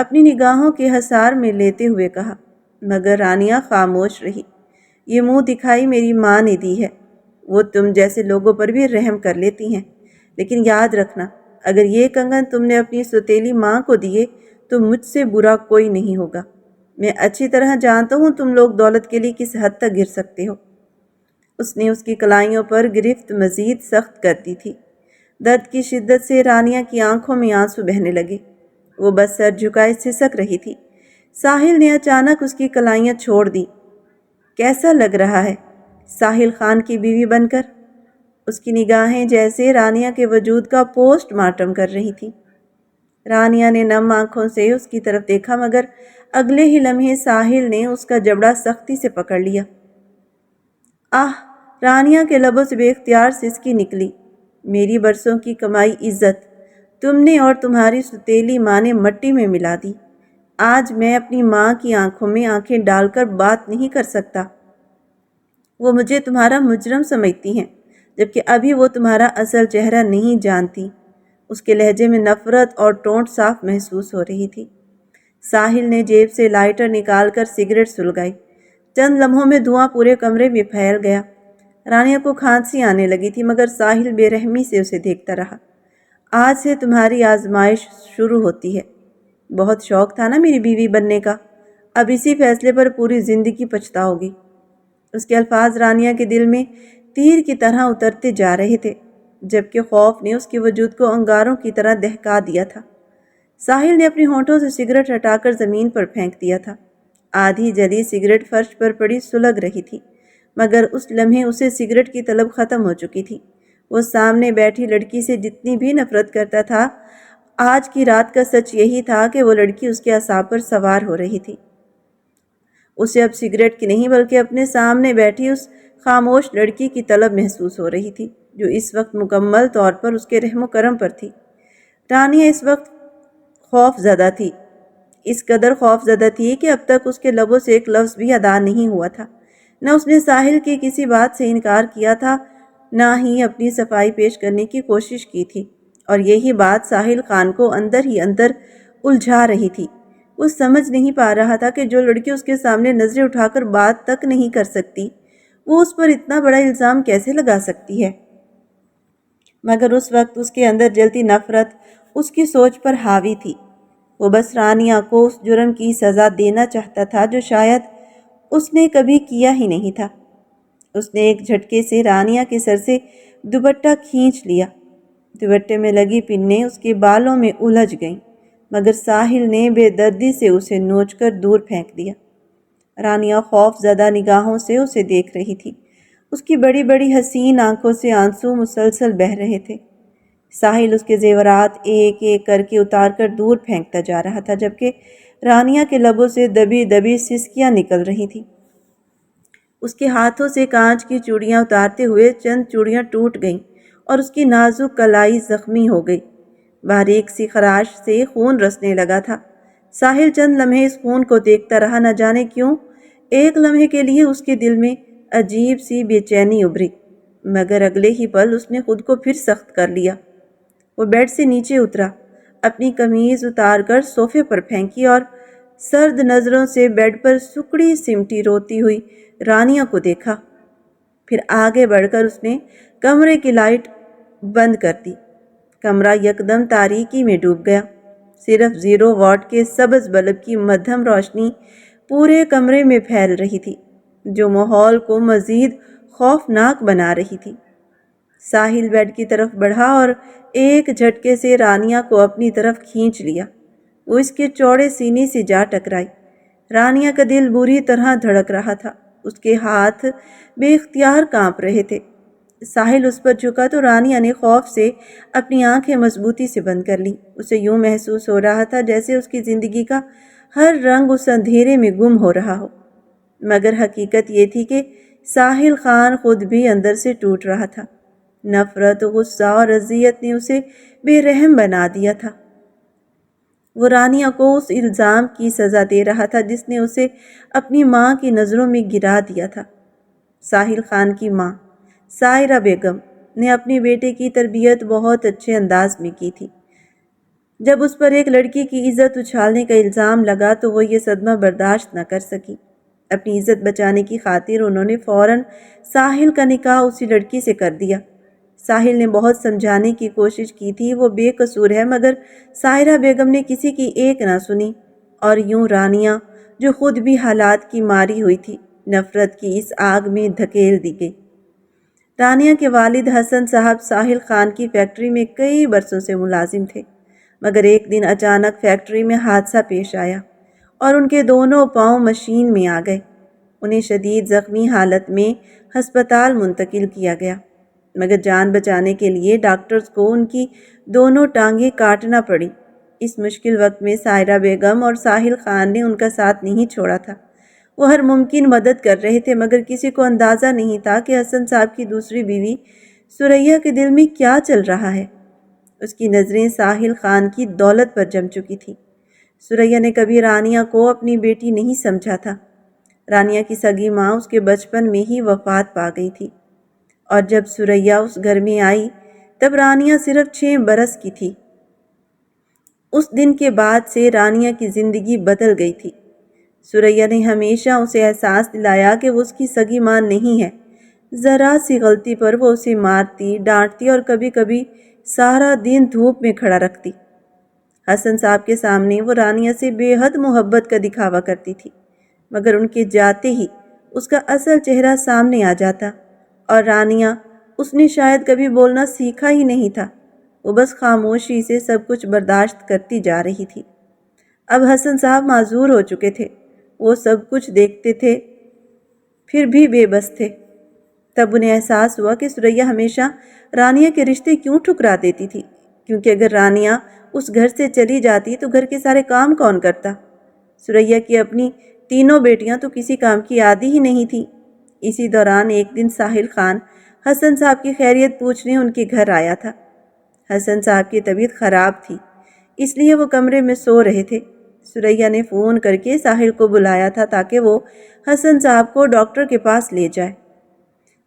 اپنی نگاہوں کے حصار میں لیتے ہوئے کہا، مگر رانیہ خاموش رہی۔ یہ منہ دکھائی میری ماں نے دی ہے، وہ تم جیسے لوگوں پر بھی رحم کر لیتی ہیں، لیکن یاد رکھنا اگر یہ کنگن تم نے اپنی سوتیلی ماں کو دیے تو مجھ سے برا کوئی نہیں ہوگا۔ میں اچھی طرح جانتا ہوں تم لوگ دولت کے لیے کس حد تک گر سکتے ہو۔ اس نے اس کی کلائیوں پر گرفت مزید سخت کر دی تھی۔ درد کی شدت سے رانیہ کی آنکھوں میں آنسو بہنے لگے۔ وہ بس سر جھکائے سسک رہی تھی۔ ساحل نے اچانک اس کی کلائیاں چھوڑ دی۔ کیسا لگ رہا ہے ساحل خان کی بیوی بن کر؟ اس کی نگاہیں جیسے رانیہ کے وجود کا پوسٹ مارٹم کر رہی تھی۔ رانیہ نے نم آنکھوں سے اس کی طرف دیکھا، مگر اگلے ہی لمحے ساحل نے اس کا جبڑا سختی سے پکڑ لیا۔ آہ! رانیہ کے لبوں سے بے اختیار سسکی نکلی۔ میری برسوں کی کمائی عزت تم نے اور تمہاری ستیلی ماں نے مٹی میں ملا دی۔ آج میں اپنی ماں کی آنکھوں میں آنکھیں ڈال کر بات نہیں کر سکتا۔ وہ مجھے تمہارا مجرم سمجھتی ہیں، جبکہ ابھی وہ تمہارا اصل چہرہ نہیں جانتی۔ اس کے لہجے میں نفرت اور ٹونٹ صاف محسوس ہو رہی تھی۔ ساحل نے جیب سے لائٹر نکال کر سگریٹ سلگائی۔ چند لمحوں میں دھواں پورے کمرے میں پھیل گیا۔ رانیہ کو کھانسی آنے لگی تھی، مگر ساحل بے رحمی سے اسے دیکھتا رہا۔ آج سے تمہاری آزمائش شروع ہوتی ہے۔ بہت شوق تھا نا میری بیوی بننے کا، اب اسی فیصلے پر پوری زندگی پچھتاؤ گی۔ اس کے الفاظ رانیہ کے دل میں تیر کی طرح اترتے جا رہے تھے، جبکہ خوف نے اس کے وجود کو انگاروں کی طرح دہکا دیا تھا۔ ساحل نے اپنے ہونٹوں سے سگریٹ ہٹا کر زمین پر پھینک دیا تھا۔ آدھی جلی سگریٹ فرش پر پڑی سلگ رہی تھی، مگر اس لمحے اسے سگریٹ کی طلب ختم ہو چکی تھی۔ وہ سامنے بیٹھی لڑکی سے جتنی بھی نفرت کرتا تھا، آج کی رات کا سچ یہی تھا کہ وہ لڑکی اس کے اعصاب پر سوار ہو رہی تھی۔ اسے اب سگریٹ کی نہیں بلکہ اپنے سامنے بیٹھی اس خاموش لڑکی کی طلب محسوس ہو رہی تھی، جو اس وقت مکمل طور پر اس کے رحم و کرم پر تھی۔ رانیہ اس وقت خوف زدہ تھی، اس قدر خوف زدہ تھی کہ اب تک اس کے لبوں سے ایک لفظ بھی ادا نہیں ہوا تھا۔ نہ اس نے ساحل کی کسی بات سے انکار کیا تھا، نہ ہی اپنی صفائی پیش کرنے کی کوشش کی تھی، اور یہی بات ساحل خان کو اندر ہی اندر الجھا رہی تھی۔ وہ سمجھ نہیں پا رہا تھا کہ جو لڑکی اس کے سامنے نظریں اٹھا کر بات تک نہیں کر سکتی، وہ اس پر اتنا بڑا الزام کیسے لگا سکتی ہے۔ مگر اس وقت اس کے اندر جلتی نفرت اس کی سوچ پر حاوی تھی۔ وہ بس رانیہ کو اس جرم کی سزا دینا چاہتا تھا جو شاید اس نے کبھی کیا ہی نہیں تھا۔ اس نے ایک جھٹکے سے رانیہ کے سر سے دوپٹہ کھینچ لیا۔ دوپٹے میں لگی پنیں اس کے بالوں میں الجھ گئیں، مگر ساحل نے بے دردی سے اسے نوچ کر دور پھینک دیا۔ رانیہ خوف زدہ نگاہوں سے اسے دیکھ رہی تھی۔ اس کی بڑی بڑی حسین آنکھوں سے آنسو مسلسل بہہ رہے تھے۔ ساحل اس کے زیورات ایک ایک کر کے اتار کر دور پھینکتا جا رہا تھا، جبکہ رانیہ کے لبوں سے دبی دبی سسکیاں نکل رہی تھیں۔ اس کے ہاتھوں سے کانچ کی چوڑیاں اتارتے ہوئے چند چوڑیاں ٹوٹ گئیں اور اس کی نازک کلائی زخمی ہو گئی۔ باریک سی خراش سے خون رسنے لگا تھا۔ ساحل چند لمحے اس خون کو دیکھتا رہا، نہ جانے کیوں ایک لمحے کے لیے اس کے دل میں عجیب سی بے چینی ابھری، مگر اگلے ہی پل اس نے خود کو پھر سخت کر لیا۔ وہ بیڈ سے نیچے اترا، اپنی قمیض اتار کر صوفے پر پھینکی اور سرد نظروں سے بیڈ پر سکڑی سمٹی روتی ہوئی رانیہ کو دیکھا۔ پھر آگے بڑھ کر اس نے کمرے کی لائٹ بند کر دی۔ کمرہ یکدم تاریکی میں ڈوب گیا۔ صرف 0 واٹ کے سبز بلب کی مدھم روشنی پورے کمرے میں پھیل رہی تھی، جو ماحول کو مزید خوفناک بنا رہی تھی۔ ساحل بیڈ کی طرف بڑھا اور ایک جھٹکے سے رانیہ کو اپنی طرف کھینچ لیا۔ وہ اس کے چوڑے سینے سے جا ٹکرائی۔ رانیہ کا دل بری طرح دھڑک رہا تھا، اس کے ہاتھ بے اختیار کانپ رہے تھے۔ ساحل اس پر جھکا تو رانیہ نے خوف سے اپنی آنکھیں مضبوطی سے بند کر لیں۔ اسے یوں محسوس ہو رہا تھا جیسے اس کی زندگی کا ہر رنگ اس اندھیرے میں گم ہو رہا ہو، مگر حقیقت یہ تھی کہ ساحل خان خود بھی اندر سے ٹوٹ رہا تھا۔ نفرت، غصہ اور اذیت نے اسے بے رحم بنا دیا تھا۔ وہ رانیہ کو اس الزام کی سزا دے رہا تھا جس نے اسے اپنی ماں کی نظروں میں گرا دیا تھا۔ ساحل خان کی ماں سائرہ بیگم نے اپنے بیٹے کی تربیت بہت اچھے انداز میں کی تھی۔ جب اس پر ایک لڑکی کی عزت اچھالنے کا الزام لگا تو وہ یہ صدمہ برداشت نہ کر سکی۔ اپنی عزت بچانے کی خاطر انہوں نے فوراً ساحل کا نکاح اسی لڑکی سے کر دیا۔ ساحل نے بہت سمجھانے کی کوشش کی تھی، وہ بے قصور ہے، مگر ساحرہ بیگم نے کسی کی ایک نہ سنی، اور یوں رانیہ، جو خود بھی حالات کی ماری ہوئی تھی، نفرت کی اس آگ میں دھکیل دی گئی۔ رانیہ کے والد حسن صاحب ساحل خان کی فیکٹری میں کئی برسوں سے ملازم تھے، مگر ایک دن اچانک فیکٹری میں حادثہ پیش آیا اور ان کے دونوں پاؤں مشین میں آ گئے۔ انہیں شدید زخمی حالت میں ہسپتال منتقل کیا گیا، مگر جان بچانے کے لیے ڈاکٹرز کو ان کی دونوں ٹانگیں کاٹنا پڑی۔ اس مشکل وقت میں ساحرہ بیگم اور ساحل خان نے ان کا ساتھ نہیں چھوڑا تھا۔ وہ ہر ممکن مدد کر رہے تھے، مگر کسی کو اندازہ نہیں تھا کہ حسن صاحب کی دوسری بیوی ثریا کے دل میں کیا چل رہا ہے۔ اس کی نظریں ساحل خان کی دولت پر جم چکی تھی۔ ثریا نے کبھی رانیہ کو اپنی بیٹی نہیں سمجھا تھا۔ رانیہ کی سگی ماں اس کے بچپن میں ہی وفات پا گئی تھی، اور جب ثریا اس گھر میں آئی تب رانیہ صرف 6 برس کی تھی۔ اس دن کے بعد سے رانیہ کی زندگی بدل گئی تھی۔ ثریا نے ہمیشہ اسے احساس دلایا کہ وہ اس کی سگی ماں نہیں ہے۔ ذرا سی غلطی پر وہ اسے مارتی، ڈانٹتی اور کبھی کبھی سارا دن دھوپ میں کھڑا رکھتی۔ حسن صاحب کے سامنے وہ رانیہ سے بے حد محبت کا دکھاوا کرتی تھی، مگر ان کے جاتے ہی اس کا اصل چہرہ سامنے آ جاتا، اور رانیہ، اس نے شاید کبھی بولنا سیکھا ہی نہیں تھا، وہ بس خاموشی سے سب کچھ برداشت کرتی جا رہی تھی۔ اب حسن صاحب معذور ہو چکے تھے، وہ سب کچھ دیکھتے تھے پھر بھی بے بس تھے۔ تب انہیں احساس ہوا کہ ثریا ہمیشہ رانیہ کے رشتے کیوں ٹھکرا دیتی تھی، کیونکہ اگر رانیہ اس گھر سے چلی جاتی تو گھر کے سارے کام کون کرتا؟ ثریا کی اپنی تینوں بیٹیاں تو کسی کام کی عادی ہی نہیں تھی۔ اسی دوران ایک دن ساحل خان حسن صاحب کی خیریت پوچھنے ان کے گھر آیا تھا۔ حسن صاحب کی طبیعت خراب تھی، اس لیے وہ کمرے میں سو رہے تھے۔ ثریا نے فون کر کے ساحل کو بلایا تھا تاکہ وہ حسن صاحب کو ڈاکٹر کے پاس لے جائے۔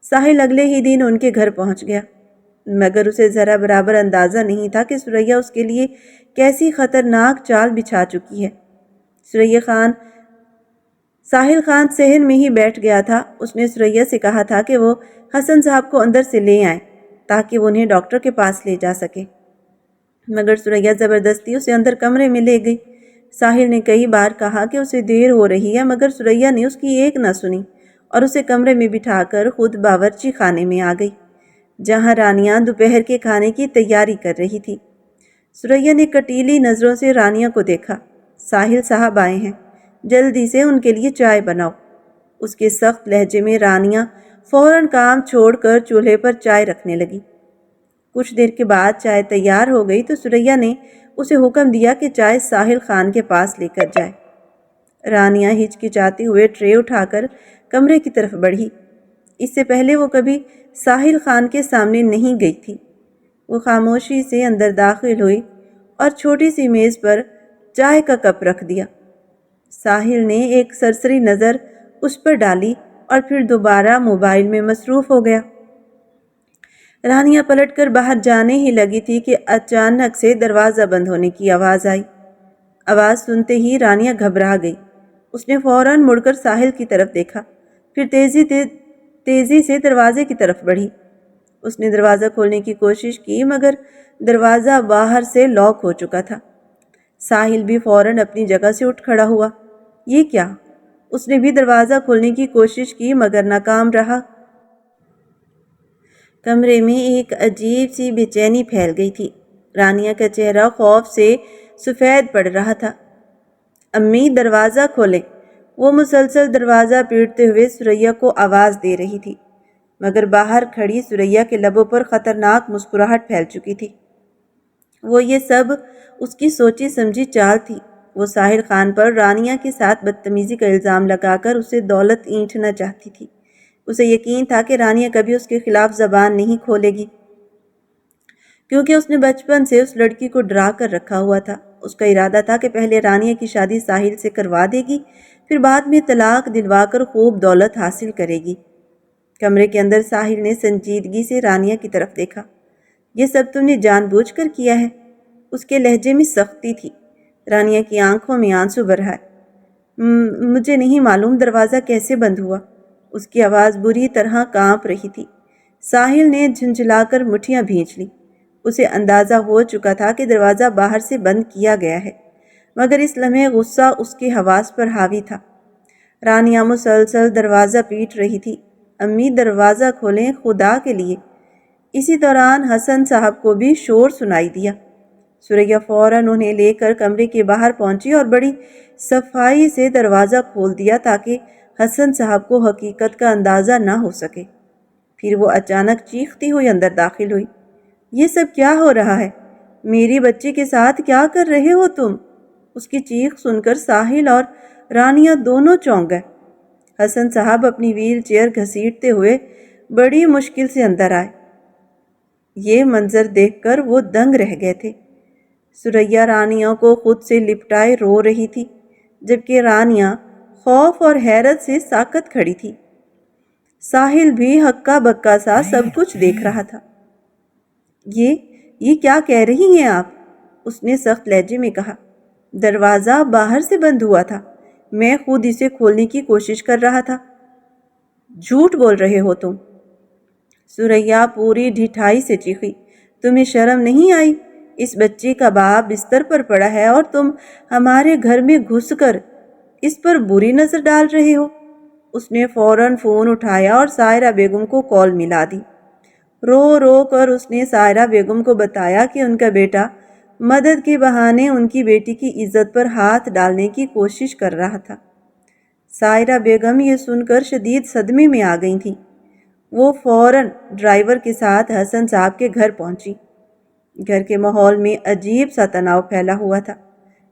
ساحل اگلے ہی دن ان کے گھر پہنچ گیا، مگر اسے ذرا برابر اندازہ نہیں تھا کہ ثریا اس کے لیے کیسی خطرناک چال بچھا چکی ہے۔ ساحل خان صحن میں ہی بیٹھ گیا تھا۔ اس نے ثریا سے کہا تھا کہ وہ حسن صاحب کو اندر سے لے آئیں تاکہ وہ انہیں ڈاکٹر کے پاس لے جا سکے، مگر ثریا زبردستی اسے اندر کمرے میں لے گئی۔ ساحل نے کئی بار کہا کہ اسے دیر ہو رہی ہے، مگر ثریا نے اس کی ایک نہ سنی اور اسے کمرے میں بٹھا کر خود باورچی خانے میں آ گئی، جہاں رانیہ دوپہر کے کھانے کی تیاری کر رہی تھی۔ ثریا نے کٹیلی نظروں سے رانیہ کو دیکھا۔ ساحل صاحب آئے ہیں، جلدی سے ان کے لیے چائے بناؤ۔ اس کے سخت لہجے میں رانیہ فوراً کام چھوڑ کر چولہے پر چائے رکھنے لگی۔ کچھ دیر کے بعد چائے تیار ہو گئی تو ثریا نے اسے حکم دیا کہ چائے ساحل خان کے پاس لے کر جائے۔ رانیہ ہچکچاتے ہوئے ٹرے اٹھا کر کمرے کی طرف بڑھی۔ اس سے پہلے وہ کبھی ساحل خان کے سامنے نہیں گئی تھی۔ وہ خاموشی سے اندر داخل ہوئی اور چھوٹی سی میز پر چائے کا کپ رکھ دیا۔ ساحل نے ایک سرسری نظر اس پر ڈالی اور پھر دوبارہ موبائل میں مصروف ہو گیا۔ رانیہ پلٹ کر باہر جانے ہی لگی تھی کہ اچانک سے دروازہ بند ہونے کی آواز آئی۔ آواز سنتے ہی رانیہ گھبرا گئی۔ اس نے فوراً مڑ کر ساحل کی طرف دیکھا، پھر تیزی سے دروازے کی طرف بڑھی۔ اس نے دروازہ کھولنے کی کوشش کی، مگر دروازہ باہر سے لاک ہو چکا تھا۔ ساحل بھی فوراً اپنی جگہ سے اٹھ کھڑا ہوا۔ یہ کیا؟ اس نے بھی دروازہ کھولنے کی کوشش کی، مگر ناکام رہا۔ کمرے میں ایک عجیب سی بے چینی پھیل گئی تھی۔ رانیہ کا چہرہ خوف سے سفید پڑ رہا تھا۔ امی، دروازہ کھولیں۔ وہ مسلسل دروازہ پیٹتے ہوئے ثریا کو آواز دے رہی تھی، مگر باہر کھڑی ثریا کے لبوں پر خطرناک مسکراہٹ پھیل چکی تھی۔ وہ یہ سب اس کی سوچی سمجھی چال تھی۔ وہ ساحل خان پر رانیہ کے ساتھ بدتمیزی کا الزام لگا کر اسے دولت اینٹھنا چاہتی تھی۔ اسے یقین تھا کہ رانیہ کبھی اس کے خلاف زبان نہیں کھولے گی، کیونکہ اس نے بچپن سے اس لڑکی کو ڈرا کر رکھا ہوا تھا۔ اس کا ارادہ تھا کہ پہلے رانیہ کی شادی ساحل سے کروا دے گی، پھر بعد میں طلاق دلوا کر خوب دولت حاصل کرے گی۔ کمرے کے اندر ساحل نے سنجیدگی سے رانیہ کی طرف دیکھا۔ یہ سب تم نے جان بوجھ کر کیا ہے؟ اس کے لہجے میں سختی تھی۔ رانیہ کی آنکھوں میں آنسو بھر آئے۔ مجھے نہیں معلوم دروازہ کیسے بند ہوا۔ اس کی آواز بری طرح کانپ رہی تھی۔ ساحل نے جھنجھلا کر مٹھیاں بھینچ لی۔ اسے اندازہ ہو چکا تھا کہ دروازہ باہر سے بند کیا گیا ہے، مگر اس لمحے غصہ اس کے حواس پر حاوی تھا۔ رانیہ مسلسل دروازہ پیٹ رہی تھی۔ امی دروازہ کھولیں خدا کے لیے۔ اسی دوران حسن صاحب کو بھی شور سنائی دیا۔ سریا فوراً انہیں لے کر کمرے کے باہر پہنچی اور بڑی صفائی سے دروازہ کھول دیا تاکہ حسن صاحب کو حقیقت کا اندازہ نہ ہو سکے۔ پھر وہ اچانک چیختی ہوئی اندر داخل ہوئی۔ یہ سب کیا ہو رہا ہے؟ میری بچی کے ساتھ کیا کر رہے ہو تم؟ اس کی چیخ سن کر ساحل اور رانیہ دونوں چونک گئے۔ حسن صاحب اپنی ویل چیئر گھسیٹتے ہوئے بڑی مشکل سے اندر آئے۔ یہ منظر دیکھ کر وہ دنگ رہ گئے تھے۔ سریا رانیہ کو خود سے لپٹائے رو رہی تھی، جبکہ رانیہ خوف اور حیرت سے ساکت کھڑی تھی۔ ساحل بھی ہکا بکا سا سب کچھ دیکھ رہا تھا۔ یہ کیا کہہ رہی ہیں آپ؟ اس نے سخت لہجے میں کہا۔ دروازہ باہر سے بند ہوا تھا، میں خود اسے کھولنے کی کوشش کر رہا تھا۔ جھوٹ بول رہے ہو تم۔ سریا پوری ڈھٹائی سے چیخی۔ تمہیں شرم نہیں آئی؟ اس بچے کا باپ بستر پر پڑا ہے اور تم ہمارے گھر میں گھس کر اس پر بری نظر ڈال رہے ہو۔ اس نے فوراً فون اٹھایا اور سائرہ بیگم کو کال ملا دی۔ رو رو کر اس نے سائرہ بیگم کو بتایا کہ ان کا بیٹا مدد کے بہانے ان کی بیٹی کی عزت پر ہاتھ ڈالنے کی کوشش کر رہا تھا۔ سائرہ بیگم یہ سن کر شدید صدمے میں آ گئی تھیں۔ وہ فوراً ڈرائیور کے ساتھ حسن صاحب کے گھر پہنچی۔ گھر کے ماحول میں عجیب سا تناؤ پھیلا ہوا تھا۔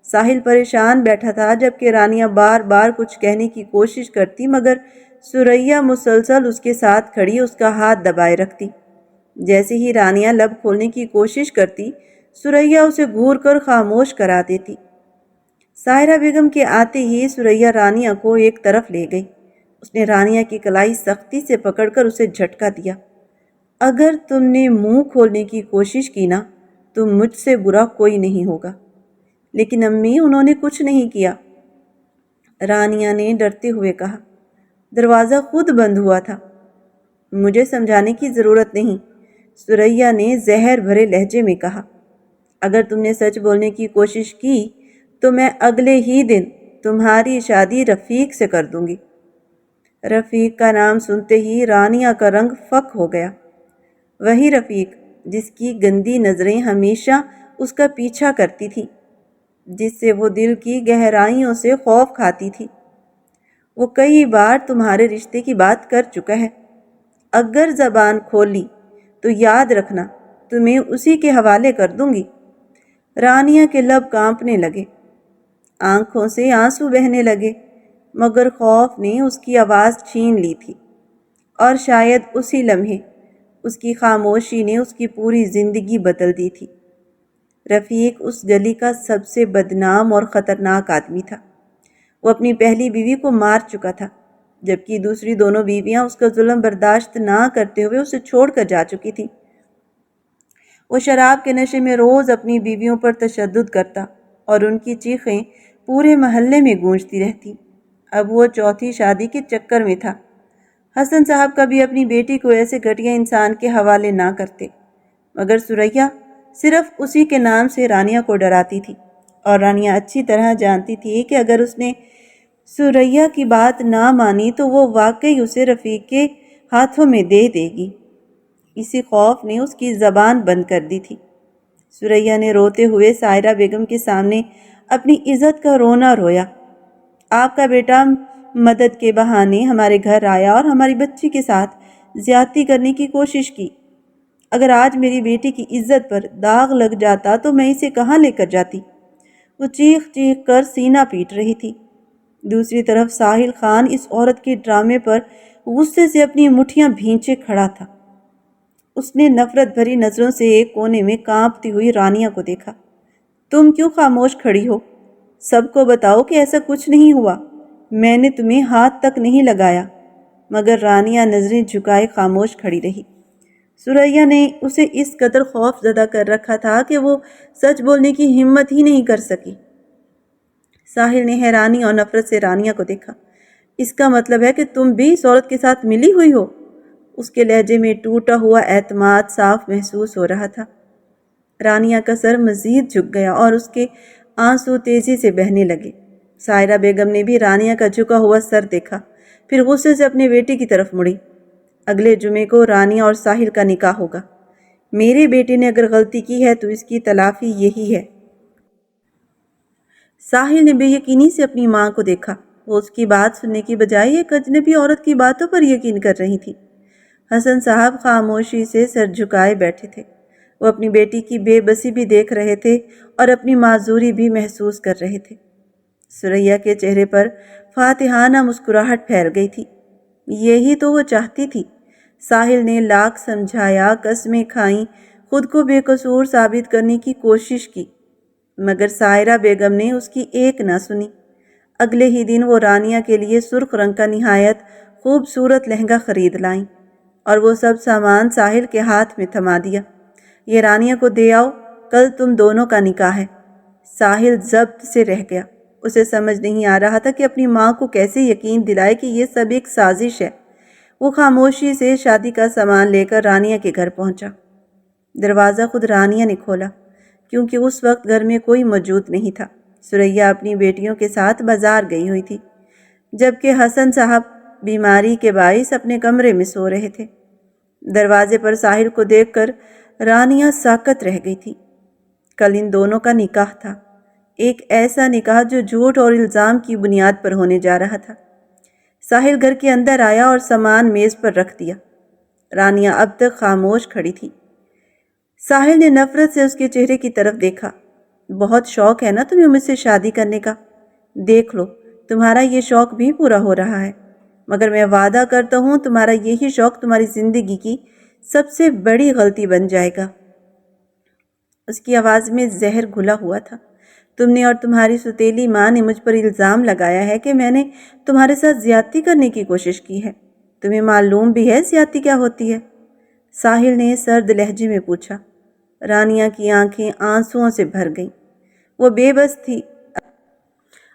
ساحل پریشان بیٹھا تھا، جبکہ رانیہ بار بار کچھ کہنے کی کوشش کرتی، مگر سریا مسلسل اس کے ساتھ کھڑی اس کا ہاتھ دبائے رکھتی۔ جیسے ہی رانیہ لب کھولنے کی کوشش کرتی، سریا اسے گھور کر خاموش کرا دیتی۔ سائرہ بیگم کے آتے ہی سریا رانیہ کو ایک طرف لے گئی۔ اس نے رانیہ کی کلائی سختی سے پکڑ کر اسے جھٹکا دیا۔ اگر تم نے منہ کھولنے کی کوشش کی نا تو مجھ سے برا کوئی نہیں ہوگا۔ لیکن امی، انہوں نے کچھ نہیں کیا، رانیہ نے ڈرتے ہوئے کہا۔ دروازہ خود بند ہوا تھا۔ مجھے سمجھانے کی ضرورت نہیں، سریا نے زہر بھرے لہجے میں کہا۔ اگر تم نے سچ بولنے کی کوشش کی تو میں اگلے ہی دن تمہاری شادی رفیق سے کر دوں گی۔ رفیق کا نام سنتے ہی رانیہ کا رنگ فک ہو گیا۔ وہی رفیق جس کی گندی نظریں ہمیشہ اس کا پیچھا کرتی تھی، جس سے وہ دل کی گہرائیوں سے خوف کھاتی تھی۔ وہ کئی بار تمہارے رشتے کی بات کر چکا ہے۔ اگر زبان کھولی تو یاد رکھنا تمہیں اسی کے حوالے کر دوں گی۔ رانیہ کے لب کانپنے لگے، آنکھوں سے آنسو بہنے لگے، مگر خوف نے اس کی آواز چھین لی تھی، اور شاید اسی لمحے اس کی خاموشی نے اس کی پوری زندگی بدل دی تھی۔ رفیق اس گلی کا سب سے بدنام اور خطرناک آدمی تھا۔ وہ اپنی پہلی بیوی کو مار چکا تھا، جبکہ دوسری دونوں بیویاں اس کا ظلم برداشت نہ کرتے ہوئے اسے چھوڑ کر جا چکی تھیں۔ وہ شراب کے نشے میں روز اپنی بیویوں پر تشدد کرتا اور ان کی چیخیں پورے محلے میں گونجتی رہتی۔ اب وہ چوتھی شادی کے چکر میں تھا۔ حسن صاحب کبھی اپنی بیٹی کو ایسے گھٹیا انسان کے حوالے نہ کرتے، مگر سریا صرف اسی کے نام سے رانیہ کو ڈراتی تھی، اور رانیہ اچھی طرح جانتی تھی کہ اگر اس نے سریا کی بات نہ مانی تو وہ واقعی اسے رفیق کے ہاتھوں میں دے دے گی۔ اسی خوف نے اس کی زبان بند کر دی تھی۔ سریا نے روتے ہوئے سائرہ بیگم کے سامنے اپنی عزت کا رونا رویا۔ آپ کا بیٹا مدد کے بہانے ہمارے گھر آیا اور ہماری بچی کے ساتھ زیادتی کرنے کی کوشش کی۔ اگر آج میری بیٹی کی عزت پر داغ لگ جاتا تو میں اسے کہاں لے کر جاتی؟ وہ چیخ چیخ کر سینہ پیٹ رہی تھی۔ دوسری طرف ساحل خان اس عورت کے ڈرامے پر غصے سے اپنی مٹھیاں بھینچے کھڑا تھا۔ اس نے نفرت بھری نظروں سے ایک کونے میں کانپتی ہوئی رانیہ کو دیکھا۔ تم کیوں خاموش کھڑی ہو؟ سب کو بتاؤ کہ ایسا کچھ نہیں ہوا، میں نے تمہیں ہاتھ تک نہیں لگایا۔ مگر رانیہ نظریں جھکائے خاموش کھڑی رہی۔ سریا نے اسے اس قدر خوف زدہ کر رکھا تھا کہ وہ سچ بولنے کی ہمت ہی نہیں کر سکی۔ ساحل نے حیرانی اور نفرت سے رانیہ کو دیکھا۔ اس کا مطلب ہے کہ تم بھی اس عورت کے ساتھ ملی ہوئی ہو؟ اس کے لہجے میں ٹوٹا ہوا اعتماد صاف محسوس ہو رہا تھا۔ رانیہ کا سر مزید جھک گیا اور اس کے آنسو تیزی سے بہنے لگے۔ سائرہ بیگم نے بھی رانیہ کا جھکا ہوا سر دیکھا، پھر غصے سے اپنے بیٹے کی طرف مڑی۔ اگلے جمعے کو رانیہ اور ساحل کا نکاح ہوگا۔ میرے بیٹے نے اگر غلطی کی ہے تو اس کی تلافی یہی ہے۔ ساحل نے بے یقینی سے اپنی ماں کو دیکھا۔ وہ اس کی بات سننے کی بجائے ایک اجنبی عورت کی باتوں پر یقین کر رہی تھی۔ حسن صاحب خاموشی سے سر جھکائے بیٹھے تھے۔ وہ اپنی بیٹی کی بے بسی بھی دیکھ رہے تھے اور اپنی معذوری بھی محسوس کر رہے تھے۔ سریا کے چہرے پر فاتحانہ مسکراہٹ پھیل گئی تھی۔ یہی تو وہ چاہتی تھی۔ ساحل نے لاکھ سمجھایا، قسمیں کھائیں، خود کو بے قصور ثابت کرنے کی کوشش کی، مگر سائرہ بیگم نے اس کی ایک نہ سنی۔ اگلے ہی دن وہ رانیہ کے لیے سرخ رنگ کا نہایت خوبصورت لہنگا خرید لائیں اور وہ سب سامان ساحل کے ہاتھ میں تھما دیا۔ یہ رانیہ کو دے آؤ، کل تم دونوں کا نکاح ہے۔ ساحل ضبط سے رہ گیا۔ اسے سمجھ نہیں آ رہا تھا کہ اپنی ماں کو کیسے یقین دلائے کہ یہ سب ایک سازش ہے۔ وہ خاموشی سے شادی کا سامان لے کر رانیہ کے گھر پہنچا۔ دروازہ خود رانیہ نے کھولا، کیونکہ اس وقت گھر میں کوئی موجود نہیں تھا۔ سریا اپنی بیٹیوں کے ساتھ بازار گئی ہوئی تھی، جبکہ حسن صاحب بیماری کے باعث اپنے کمرے میں سو رہے تھے۔ دروازے پر ساحل کو دیکھ کر رانیہ ساکت رہ گئی تھی۔ کل ان دونوں کا نکاح تھا، ایک ایسا نکاح جو جھوٹ اور الزام کی بنیاد پر ہونے جا رہا تھا۔ ساحل گھر کے اندر آیا اور سامان میز پر رکھ دیا۔ رانیہ اب تک خاموش کھڑی تھی۔ ساحل نے نفرت سے اس کے چہرے کی طرف دیکھا۔ بہت شوق ہے نا تمہیں مجھ سے شادی کرنے کا؟ دیکھ لو، تمہارا یہ شوق بھی پورا ہو رہا ہے، مگر میں وعدہ کرتا ہوں تمہارا یہی شوق تمہاری زندگی کی سب سے بڑی غلطی بن جائے گا۔ اس کی آواز میں زہر گھلا ہوا تھا۔ تم نے اور تمہاری ستیلی ماں نے مجھ پر الزام لگایا ہے کہ میں نے تمہارے ساتھ زیادتی کرنے کی کوشش کی ہے۔ تمہیں معلوم بھی ہے زیادتی کیا ہوتی ہے؟ ساحل نے سرد لہجے میں پوچھا۔ رانیہ کی آنکھیں آنسوؤں سے بھر گئیں۔ وہ بے بس تھی،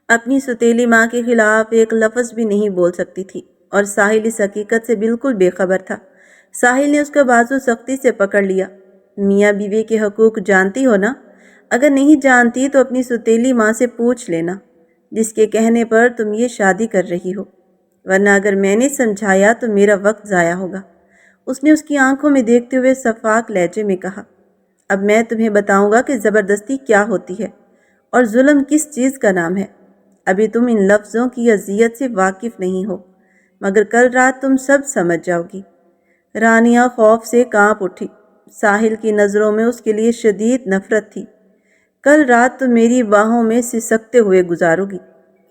اپنی ستیلی ماں کے خلاف ایک لفظ بھی نہیں بول سکتی تھی، اور ساحل اس حقیقت سے بالکل بے خبر تھا۔ ساحل نے اس کا بازو سختی سے پکڑ لیا۔ میاں بیوی کے حقوق جانتی ہو نا؟ اگر نہیں جانتی تو اپنی ستیلی ماں سے پوچھ لینا، جس کے کہنے پر تم یہ شادی کر رہی ہو، ورنہ اگر میں نے سمجھایا تو میرا وقت ضائع ہوگا۔ اس نے اس کی آنکھوں میں دیکھتے ہوئے شفاف لہجے میں کہا، اب میں تمہیں بتاؤں گا کہ زبردستی کیا ہوتی ہے اور ظلم کس چیز کا نام ہے۔ ابھی تم ان لفظوں کی اذیت سے واقف نہیں ہو، مگر کل رات تم سب سمجھ جاؤ گی۔ رانیہ خوف سے کانپ اٹھی۔ ساحل کی نظروں میں اس کے لیے شدید نفرت تھی۔ کل رات تم میری باہوں میں سسکتے ہوئے گزارو گی،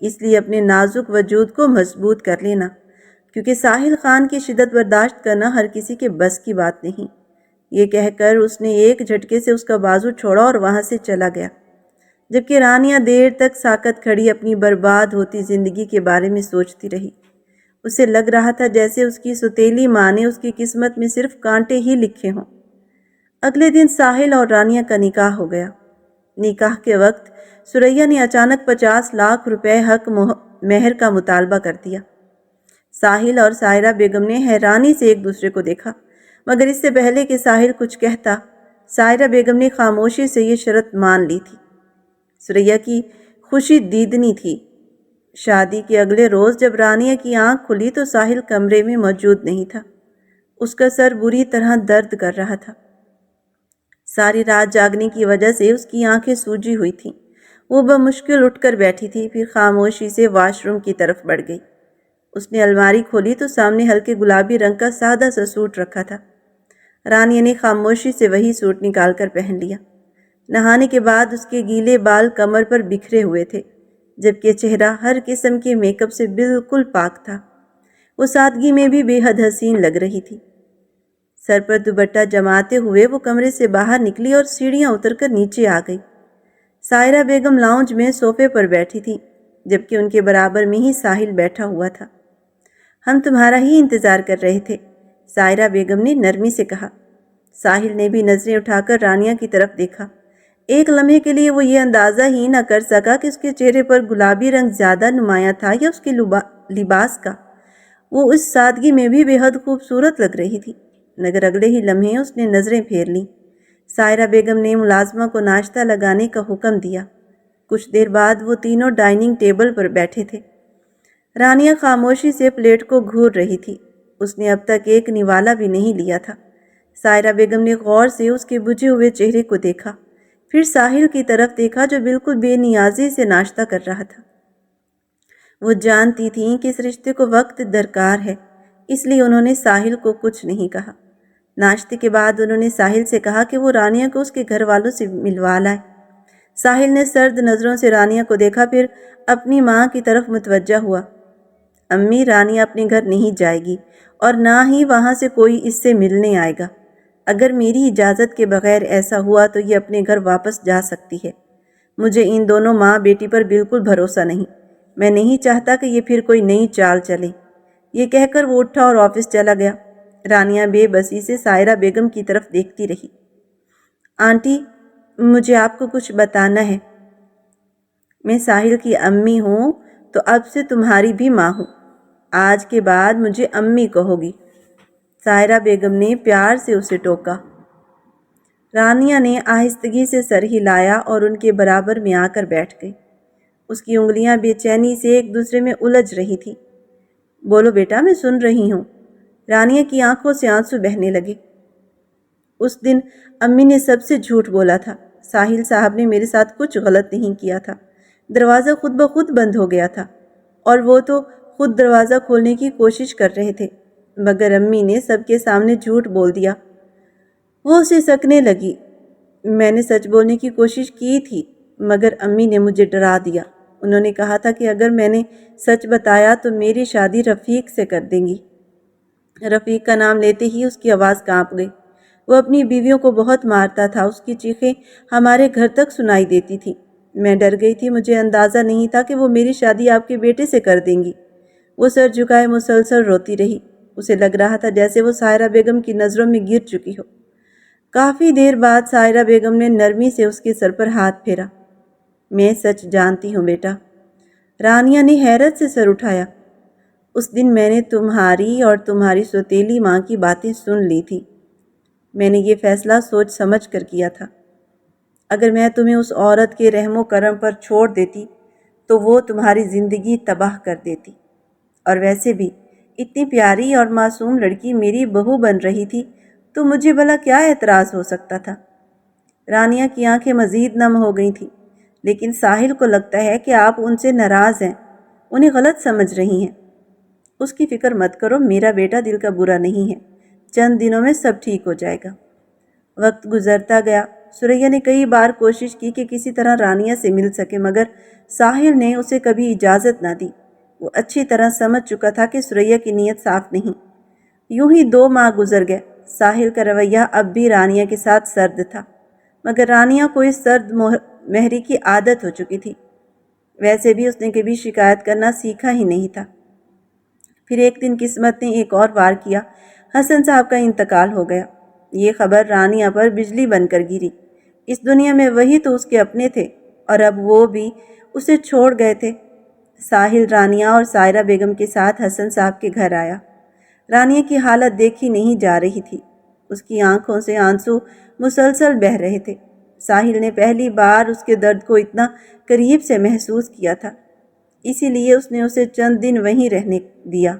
اس لیے اپنے نازک وجود کو مضبوط کر لینا، کیونکہ ساحل خان کی شدت برداشت کرنا ہر کسی کے بس کی بات نہیں۔ یہ کہہ کر اس نے ایک جھٹکے سے اس کا بازو چھوڑا اور وہاں سے چلا گیا، جبکہ رانیہ دیر تک ساکت کھڑی اپنی برباد ہوتی زندگی کے بارے میں سوچتی رہی۔ اسے لگ رہا تھا جیسے اس کی ستیلی ماں نے اس کی قسمت میں صرف کانٹے ہی لکھے ہوں۔ اگلے دن ساحل اور رانیہ کا نکاح ہو گیا۔ نکاح کے وقت سریا نے اچانک 50 لاکھ روپے حق مہر کا مطالبہ کر دیا۔ ساحل اور سائرہ بیگم نے حیرانی سے ایک دوسرے کو دیکھا، مگر اس سے پہلے کہ ساحل کچھ کہتا، سائرہ بیگم نے خاموشی سے یہ شرط مان لی تھی۔ سریا کی خوشی دیدنی تھی۔ شادی کے اگلے روز جب رانیہ کی آنکھ کھلی تو ساحل کمرے میں موجود نہیں تھا۔ اس کا سر بری طرح درد کر رہا تھا۔ ساری رات جاگنے کی وجہ سے اس کی آنکھیں سوجی ہوئی تھیں۔ وہ بمشکل اٹھ کر بیٹھی تھی، پھر خاموشی سے واش روم کی طرف بڑھ گئی۔ اس نے الماری کھولی تو سامنے ہلکے گلابی رنگ کا سادہ سا سوٹ رکھا تھا۔ رانیہ نے خاموشی سے وہی سوٹ نکال کر پہن لیا۔ نہانے کے بعد اس کے گیلے بال کمر پر بکھرے ہوئے تھے، جبکہ چہرہ ہر قسم کے میک اپ سے بالکل پاک تھا۔ وہ سادگی میں بھی بے حد حسین لگ رہی تھی۔ سر پر دوپٹہ جماتے ہوئے وہ کمرے سے باہر نکلی اور سیڑھیاں اتر کر نیچے آ گئی۔ سائرہ بیگم لاؤنج میں صوفے پر بیٹھی تھی، جبکہ ان کے برابر میں ہی ساحل بیٹھا ہوا تھا۔ ہم تمہارا ہی انتظار کر رہے تھے، سائرہ بیگم نے نرمی سے کہا۔ ساحل نے بھی نظریں اٹھا کر رانیہ کی طرف دیکھا۔ ایک لمحے کے لیے وہ یہ اندازہ ہی نہ کر سکا کہ اس کے چہرے پر گلابی رنگ زیادہ نمایاں تھا یا اس کے لباس کا۔ وہ اس سادگی میں بھی بے حد خوبصورت لگ رہی تھی، مگر اگلے ہی لمحے اس نے نظریں پھیر لیں۔ سائرہ بیگم نے ملازمہ کو ناشتہ لگانے کا حکم دیا۔ کچھ دیر بعد وہ تینوں ڈائننگ ٹیبل پر بیٹھے تھے۔ رانیہ خاموشی سے پلیٹ کو گھور رہی تھی۔ اس نے اب تک ایک نوالا بھی نہیں لیا تھا۔ سائرہ بیگم نے غور سے اس کے بجھے ہوئے چہرے کو دیکھا، پھر ساحل کی طرف دیکھا جو بالکل بے نیازی سے ناشتہ کر رہا تھا۔ وہ جانتی تھیں کہ اس رشتے کو وقت درکار ہے، اس لیے انہوں نے ساحل کو کچھ نہیں کہا۔ ناشتے کے بعد انہوں نے ساحل سے کہا کہ وہ رانیہ کو اس کے گھر والوں سے ملوا لائے۔ ساحل نے سرد نظروں سے رانیہ کو دیکھا، پھر اپنی ماں کی طرف متوجہ ہوا۔ امی، رانیہ اپنے گھر نہیں جائے گی اور نہ ہی وہاں سے کوئی اس سے ملنے آئے گا۔ اگر میری اجازت کے بغیر ایسا ہوا تو یہ اپنے گھر واپس جا سکتی ہے۔ مجھے ان دونوں ماں بیٹی پر بالکل بھروسہ نہیں۔ میں نہیں چاہتا کہ یہ پھر کوئی نئی چال چلے۔ یہ کہہ کر وہ اٹھا اور آفس چلا گیا۔ رانیہ بے بسی سے سائرہ بیگم کی طرف دیکھتی رہی۔ آنٹی، مجھے آپ کو کچھ بتانا ہے۔ میں ساحل کی امی ہوں تو اب سے تمہاری بھی ماں ہوں۔ آج کے بعد مجھے امی کہو گی، سائرہ بیگم نے پیار سے اسے ٹوکا۔ رانیہ نے آہستگی سے سر ہلایا اور ان کے برابر میں آ کر بیٹھ گئی۔ اس کی انگلیاں بے چینی سے ایک دوسرے میں الجھ رہی تھی۔ بولو بیٹا، میں سن رہی ہوں۔ رانیہ کی آنکھوں سے آنسو بہنے لگے۔ اس دن امی نے سب سے جھوٹ بولا تھا۔ ساحل صاحب نے میرے ساتھ کچھ غلط نہیں کیا تھا۔ دروازہ خود بخود بند ہو گیا تھا اور وہ تو خود دروازہ کھولنے کی کوشش کر رہے تھے، مگر امی نے سب کے سامنے جھوٹ بول دیا۔ وہ اسے سکنے لگی۔ میں نے سچ بولنے کی کوشش کی تھی، مگر امی نے مجھے ڈرا دیا۔ انہوں نے کہا تھا کہ اگر میں نے سچ بتایا تو میری شادی رفیق سے کر دیں گی۔ رفیق کا نام لیتے ہی اس کی آواز کانپ گئی۔ وہ اپنی بیویوں کو بہت مارتا تھا، اس کی چیخیں ہمارے گھر تک سنائی دیتی تھیں۔ میں ڈر گئی تھی، مجھے اندازہ نہیں تھا کہ وہ میری شادی آپ کے بیٹے سے کر دیں گی۔ وہ سر جھکائے مسلسل روتی رہی۔ اسے لگ رہا تھا جیسے وہ سائرہ بیگم کی نظروں میں گر چکی ہو۔ کافی دیر بعد سائرہ بیگم نے نرمی سے اس کے سر پر ہاتھ پھیرا۔ میں سچ جانتی ہوں بیٹا۔ رانیہ نے حیرت سے سر اٹھایا۔ اس دن میں نے تمہاری اور تمہاری سوتیلی ماں کی باتیں سن لی تھی۔ میں نے یہ فیصلہ سوچ سمجھ کر کیا تھا۔ اگر میں تمہیں اس عورت کے رحم و کرم پر چھوڑ دیتی تو وہ تمہاری زندگی تباہ کر دیتی، اور ویسے بھی اتنی پیاری اور معصوم لڑکی میری بہو بن رہی تھی تو مجھے بھلا کیا اعتراض ہو سکتا تھا۔ رانیہ کی آنکھیں مزید نم ہو گئی تھیں۔ لیکن ساحل کو لگتا ہے کہ آپ ان سے ناراض ہیں، انہیں غلط سمجھ رہی ہیں۔ اس کی فکر مت کرو، میرا بیٹا دل کا برا نہیں ہے، چند دنوں میں سب ٹھیک ہو جائے گا۔ وقت گزرتا گیا۔ سریا نے کئی بار کوشش کی کہ کسی طرح رانیہ سے مل سکے، مگر ساحل نے اسے کبھی اجازت نہ دی۔ وہ اچھی طرح سمجھ چکا تھا کہ سریا کی نیت صاف نہیں۔ یوں ہی 2 ماہ گزر گئے۔ ساحل کا رویہ اب بھی رانیہ کے ساتھ سرد تھا، مگر رانیہ کو اس سرد مہری کی عادت ہو چکی تھی۔ ویسے بھی اس نے کبھی شکایت کرنا سیکھا ہی نہیں تھا۔ پھر ایک دن قسمت نے ایک اور وار کیا۔ حسن صاحب کا انتقال ہو گیا۔ یہ خبر رانیہ پر بجلی بن کر گری۔ اس دنیا میں وہی تو اس کے اپنے تھے، اور اب وہ بھی اسے چھوڑ گئے تھے۔ ساحل رانیہ اور سائرہ بیگم کے ساتھ حسن صاحب کے گھر آیا۔ رانیہ کی حالت دیکھی نہیں جا رہی تھی۔ اس کی آنکھوں سے آنسو مسلسل بہہ رہے تھے۔ ساحل نے پہلی بار اس کے درد کو اتنا قریب سے محسوس کیا تھا، اسی لیے اس نے اسے چند دن وہیں رہنے دیا۔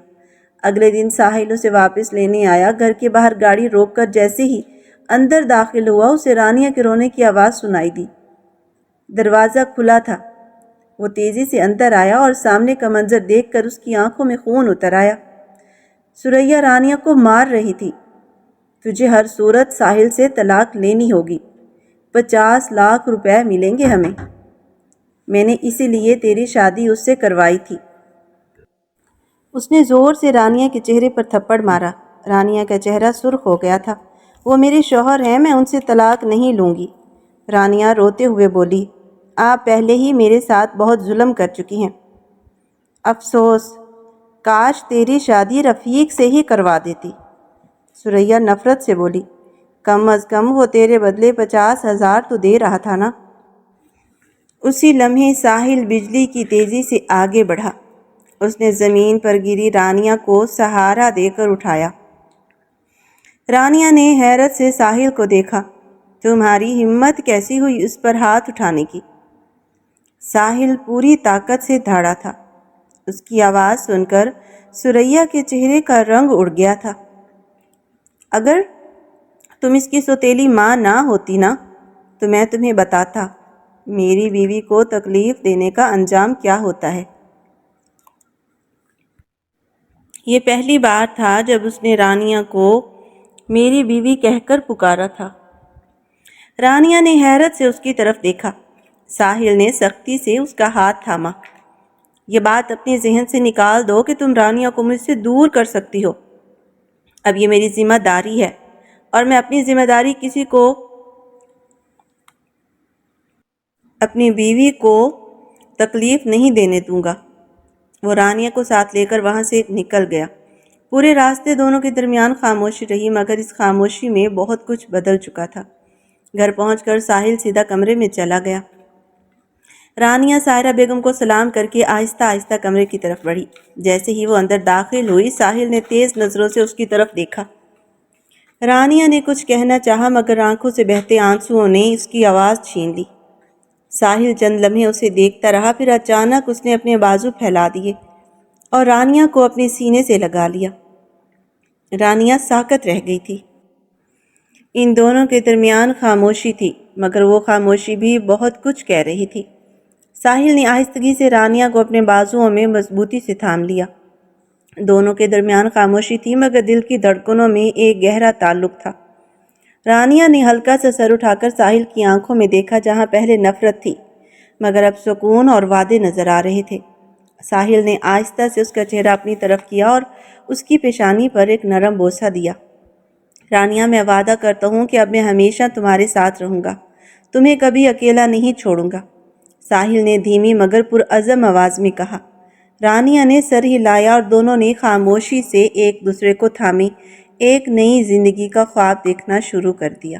اگلے دن ساحل اسے واپس لینے آیا۔ گھر کے باہر گاڑی روک کر جیسے ہی اندر داخل ہوا، اسے رانیہ کے رونے کی آواز سنائی دی۔ دروازہ کھلا تھا۔ وہ تیزی سے اندر آیا اور سامنے کا منظر دیکھ کر اس کی آنکھوں میں خون اتر آیا۔ سریا رانیہ کو مار رہی تھی۔ تجھے ہر صورت ساحل سے طلاق لینی ہوگی، 50 لاکھ روپے ملیں گے ہمیں۔ میں نے اسی لیے تیری شادی اس سے کروائی تھی۔ اس نے زور سے رانیہ کے چہرے پر تھپڑ مارا۔ رانیہ کا چہرہ سرخ ہو گیا تھا۔ وہ میرے شوہر ہیں، میں ان سے طلاق نہیں لوں گی۔ رانیہ روتے ہوئے بولی، آپ پہلے ہی میرے ساتھ بہت ظلم کر چکی ہیں۔ افسوس، کاش تیری شادی رفیق سے ہی کروا دیتی۔ سریا نفرت سے بولی، کم از کم وہ تیرے بدلے 50,000 تو دے رہا تھا نا۔ اسی لمحے ساحل بجلی کی تیزی سے آگے بڑھا۔ اس نے زمین پر گری رانیہ کو سہارا دے کر اٹھایا۔ رانیہ نے حیرت سے ساحل کو دیکھا۔ تمہاری ہمت کیسی ہوئی اس پر ہاتھ اٹھانے کی؟ ساحل پوری طاقت سے دھاڑا تھا۔ اس کی آواز سن کر ثریا کے چہرے کا رنگ اڑ گیا تھا۔ اگر تم اس کی سوتیلی ماں نہ ہوتی نا تو میں تمہیں بتاتا میری بیوی کو تکلیف دینے کا انجام کیا ہوتا ہے۔ یہ پہلی بار تھا جب اس نے رانیہ کو میری بیوی کہہ کر پکارا تھا۔ رانیہ نے حیرت سے اس کی طرف دیکھا۔ ساحل نے سختی سے اس کا ہاتھ تھاما۔ یہ بات اپنے ذہن سے نکال دو کہ تم رانیہ کو مجھ سے دور کر سکتی ہو۔ اب یہ میری ذمہ داری ہے اور میں اپنی ذمہ داری کسی کو اپنی بیوی کو تکلیف نہیں دینے دوں گا۔ وہ رانیہ کو ساتھ لے کر وہاں سے نکل گیا۔ پورے راستے دونوں کے درمیان خاموشی رہی، مگر اس خاموشی میں بہت کچھ بدل چکا تھا۔ گھر پہنچ کر ساحل سیدھا کمرے میں چلا گیا۔ رانیہ سائرہ بیگم کو سلام کر کے آہستہ آہستہ کمرے کی طرف بڑھی۔ جیسے ہی وہ اندر داخل ہوئی، ساحل نے تیز نظروں سے اس کی طرف دیکھا۔ رانیہ نے کچھ کہنا چاہا مگر آنکھوں سے بہتے آنسوؤں نے اس کی آواز چھین لی۔ ساحل چند لمحے اسے دیکھتا رہا، پھر اچانک اس نے اپنے بازو پھیلا دیے اور رانیہ کو اپنے سینے سے لگا لیا۔ رانیہ ساکت رہ گئی تھی۔ ان دونوں کے درمیان خاموشی تھی، مگر وہ خاموشی بھی بہت کچھ کہہ رہی تھی۔ ساحل نے آہستگی سے رانیہ کو اپنے بازوؤں میں مضبوطی سے تھام لیا۔ دونوں کے درمیان خاموشی تھی مگر دل کی دھڑکنوں میں ایک گہرا تعلق تھا۔ رانیہ نے ہلکا سا سر اٹھا کر ساحل کی آنکھوں میں دیکھا، جہاں پہلے نفرت تھی مگر اب سکون اور وعدے نظر آ رہے تھے۔ ساحل نے آہستہ سے اس کا چہرہ اپنی طرف کیا اور اس کی پیشانی پر ایک نرم بوسہ دیا۔ رانیہ، میں وعدہ کرتا ہوں کہ اب میں ہمیشہ تمہارے ساتھ رہوں گا، تمہیں کبھی اکیلا نہیں چھوڑوں گا، ساحل نے دھیمی مگر پرعزم آواز میں کہا۔ رانیہ نے سر ہلایا اور دونوں نے خاموشی سے ایک دوسرے کو تھامے ایک نئی زندگی کا خواب دیکھنا شروع کر دیا۔